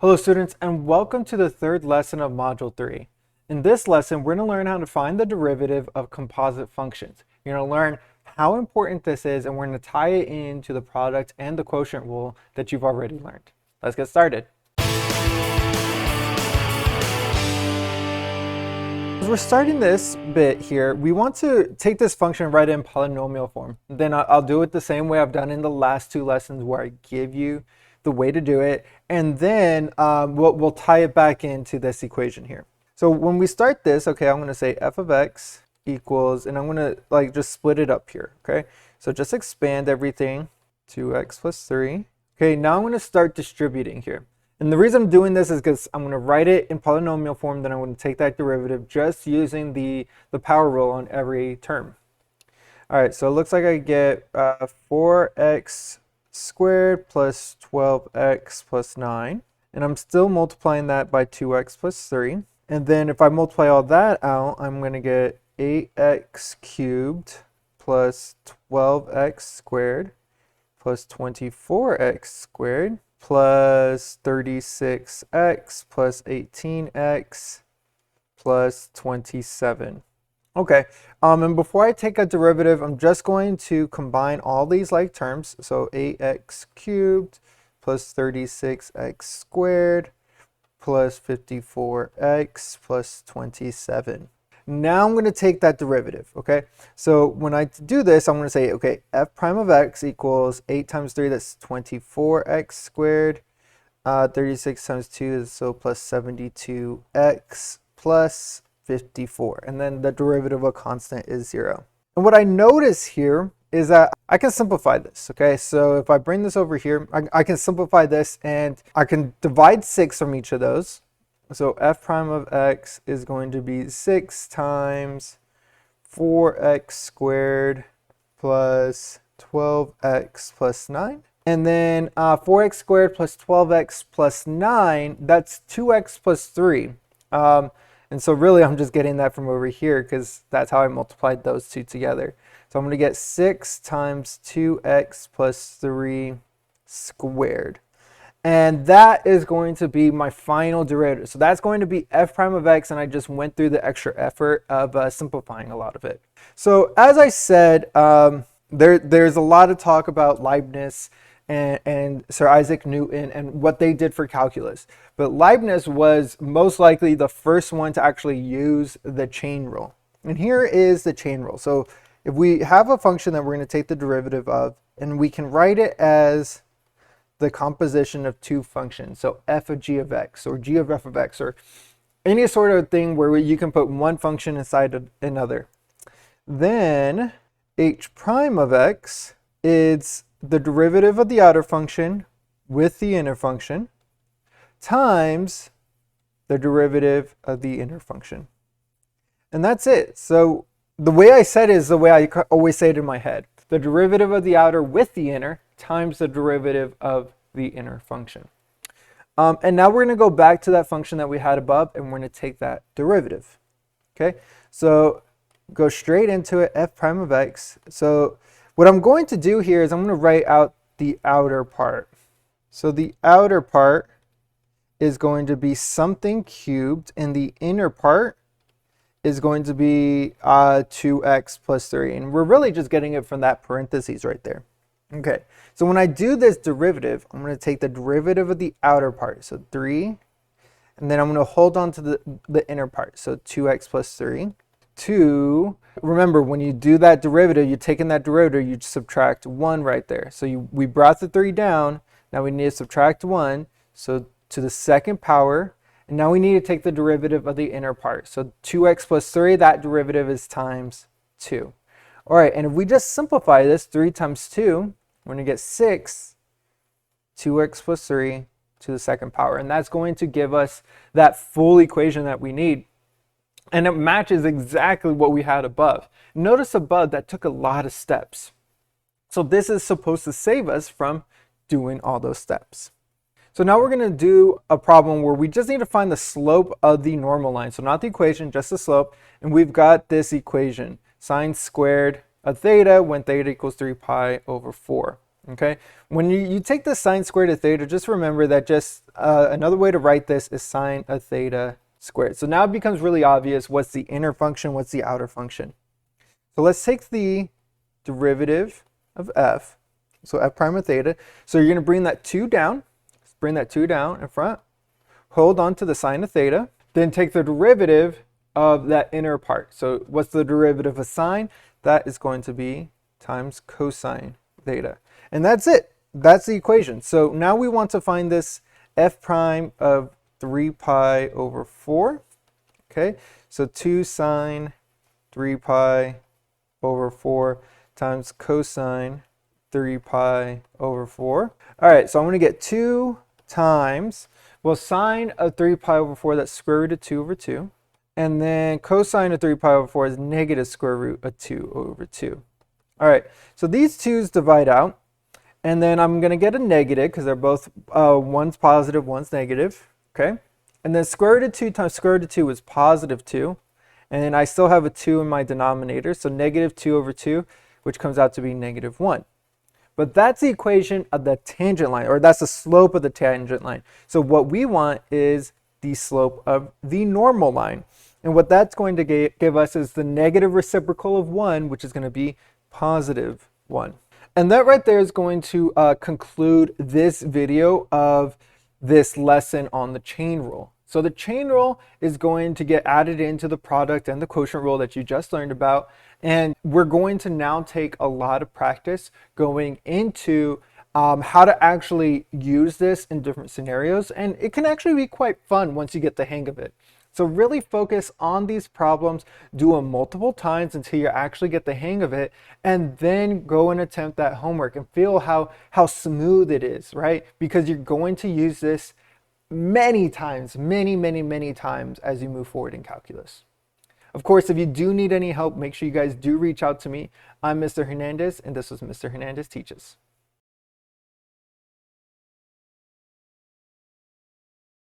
Hello students, and welcome to the third lesson of Module 3. In this lesson, we're going to learn how to find the derivative of composite functions. You're going to learn how important this is, and we're going to tie it into the product and the quotient rule that you've already learned. Let's get started. As we're starting this bit here, we want to take this function right in polynomial form. Then I'll do it the same way I've done in the last two lessons where I give you the way to do it, and then we'll tie it back into this equation here. So when we start this, okay, I'm going to say f of x equals, and I'm going to just split it up here, okay? So just expand everything, 2x plus 3. Okay, now I'm going to start distributing here. And the reason I'm doing this is because I'm going to write it in polynomial form, then I'm going to take that derivative just using the power rule on every term. All right, so it looks like I get 4x squared plus 12x plus 9. And I'm still multiplying that by 2x plus 3. And then if I multiply all that out, I'm going to get 8x cubed plus 12x squared plus 24x squared plus 36x plus 18x plus 27. Okay, and before I take a derivative, I'm just going to combine all these like terms. So 8x cubed plus 36x squared plus 54x plus 27. Now I'm going to take that derivative, okay? So when I do this, I'm going to say, okay, f prime of x equals 8 times 3, that's 24x squared. 36 times 2 is so plus 72x plus 54. And then the derivative of a constant is 0. And what I notice here is that I can simplify this, okay? So if I bring this over here, I can simplify this and I can divide 6 from each of those. So f prime of x is going to be 6 times 4x squared plus 12x plus 9. And then 4x squared plus 12x plus 9, that's 2x plus 3. And so really I'm just getting that from over here because that's how I multiplied those two together. So I'm going to get 6 times 2x plus 3 squared. And that is going to be my final derivative. So that's going to be f prime of x, and I just went through the extra effort of simplifying a lot of it. So as I said, there's a lot of talk about Leibniz and Sir Isaac Newton and what they did for calculus. But Leibniz was most likely the first one to actually use the chain rule. And here is the chain rule. So if we have a function that we're going to take the derivative of, and we can write it as the composition of two functions, so f of g of x or g of f of x, or any sort of thing where you can put one function inside of another. Then h prime of x is the derivative of the outer function with the inner function times the derivative of the inner function. And that's it. So the way I said it is the way I always say it in my head. The derivative of the outer with the inner times the derivative of the inner function. And now we're going to go back to that function that we had above, and we're going to take that derivative. Okay, so go straight into it, f prime of x. So what I'm going to do here is I'm going to write out the outer part. So the outer part is going to be something cubed, and the inner part is going to be 2x plus 3. And we're really just getting it from that parentheses right there. Okay, so when I do this derivative, I'm going to take the derivative of the outer part, so 3, and then I'm going to hold on to the inner part, so 2x plus 3. 2, remember when you do that derivative, you're taking that derivative, you subtract 1 right there. So we brought the 3 down, now we need to subtract 1, so to the second power, and now we need to take the derivative of the inner part. So 2x plus 3, that derivative is times 2. All right, and if we just simplify this, 3 times 2, we're going to get 6, 2x plus 3 to the second power. And that's going to give us that full equation that we need. And it matches exactly what we had above. Notice above that took a lot of steps. So this is supposed to save us from doing all those steps. So now we're going to do a problem where we just need to find the slope of the normal line. So not the equation, just the slope. And we've got this equation. Sine squared of theta when theta equals 3 pi over 4. Okay, when you take the sine squared of theta, just remember that just another way to write this is sine of theta squared. So now it becomes really obvious what's the inner function, what's the outer function. So let's take the derivative of f, so f prime of theta. So you're going to bring that 2 down, bring that 2 down in front, hold on to the sine of theta, then take the derivative of that inner part. So what's the derivative of sine? That is going to be times cosine theta. And that's it. That's the equation. So now we want to find this f prime of 3 pi over 4. Okay, so 2 sine 3 pi over 4 times cosine 3 pi over 4. All right, so I'm going to get 2 times, well, sine of 3 pi over 4, that's square root of 2 over 2. And then cosine of 3 pi over 4 is negative square root of 2 over 2. All right, so these 2's divide out. And then I'm going to get a negative because they're both, one's positive, one's negative. Okay, and then square root of 2 times square root of 2 is positive 2. And then I still have a 2 in my denominator, so negative 2 over 2, which comes out to be negative 1. But that's the equation of the tangent line, or that's the slope of the tangent line. So what we want is the slope of the normal line. And what that's going to give us is the negative reciprocal of 1, which is going to be positive 1. And that right there is going to conclude this video of this lesson on the chain rule. So the chain rule is going to get added into the product and the quotient rule that you just learned about. And we're going to now take a lot of practice going into how to actually use this in different scenarios. And it can actually be quite fun once you get the hang of it. So really focus on these problems, do them multiple times until you actually get the hang of it, and then go and attempt that homework and feel how smooth it is, right? Because you're going to use this many times, many times as you move forward in calculus. Of course, if you do need any help, make sure you guys do reach out to me. I'm Mr. Hernandez, and this was Mr. Hernandez Teaches.